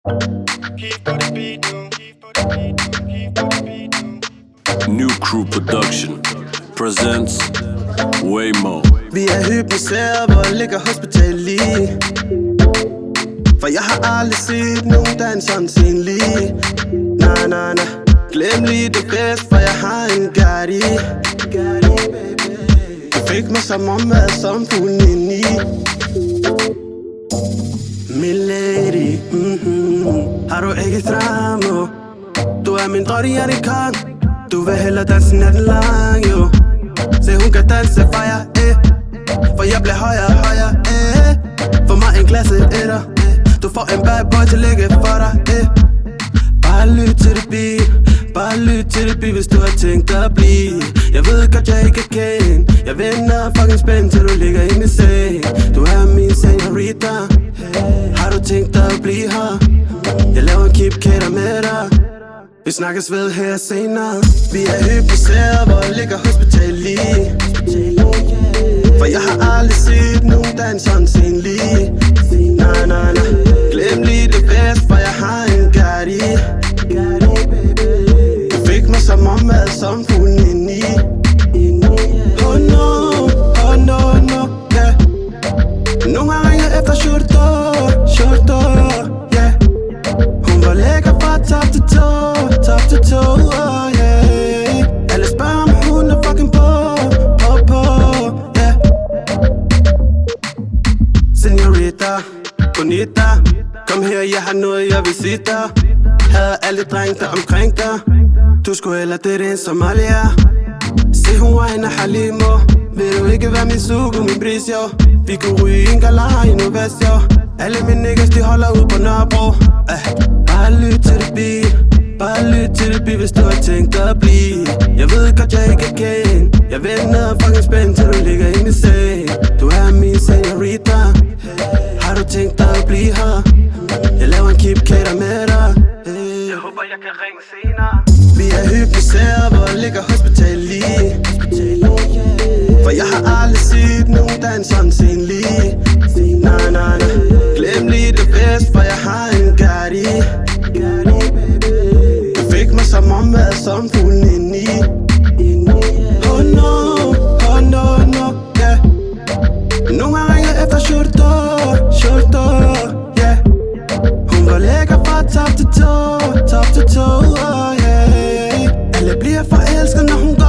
New Crew Production presents Waymo. Vi er hypnotiseret, hvor ligger hospital lige. For jeg har aldrig set nogen danser sin lige. Nej, glem lige det bedst, for jeg har en Gatti. Du fik mig som om mad som fuglen indeni. Milady, har du ikke drama? Du er min dronning, kan. Du vil hellere danse natten lang, jo. Se hun kan danse for jer, for jeg bliver højere, For mig en klasse etter, Du får en bad boy til at ligge for dig, Bare lyt til det beat, bare lyt til det beat, hvis du har tænkt at blive. Jeg ved godt jeg ikke kan. Jeg vender fucking spændt til du ligger i min seng. Du er min señorita. Har du tænkt at blive her? Jeg laver en keep-kater med dig. Vi snakkes ved her senere. Vi er hypnotiseret, hvor ligger hospital lige. For jeg har aldrig set nogen danser sin lige. Nej, glem lige det bedst, for jeg har en Gatti. Du fik mig som om mad som fuglen indeni. Oh no, yeah. Nogle gange ringer efter shorto, yeah. Hun var lækker fra top til tå, yeah. Alle spørger om hun er fucking på, yeah. Señorita, bonita, kom her, jeg har noget, jeg vil sige dig. Havde alle drenge der omkring dig. Du skulle heller det en Somalia. Se hun var hende Halimo. Vil du ikke være min sugo, min bris, jo? Vi kunne ryge en galar i Nordvest, jo. Alle mine niggas, de holder ud på Nørrebro. Bare lyt til det beat, bare lyt til det beat, hvis du har tænkt at blive. Jeg ved godt, jeg ikke kan. Jeg vender fucking spændt, til du ligger i min seng. Du er min señorita. Har du tænkt dig at blive her? Jeg laver en keep-kater med dig. Jeg håber, jeg kan ringe senere. Vi er hypnotiseret, hvor ligger hospital lige. For jeg har aldrig set nogen danser sin lige. Nej, glem lige det bedst, for jeg har en Gatti. Du fik mig som om mad som fuglen indeni. Oh no, yeah. Nogle gange ringer efter shorto, yeah. Hun var lækker fra top til tå, yeah. Alle bliver forelsket, når hun går.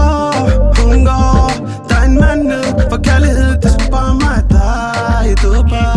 Der er en mand ned for kærlighed, det skal bare mig og dig, du bare.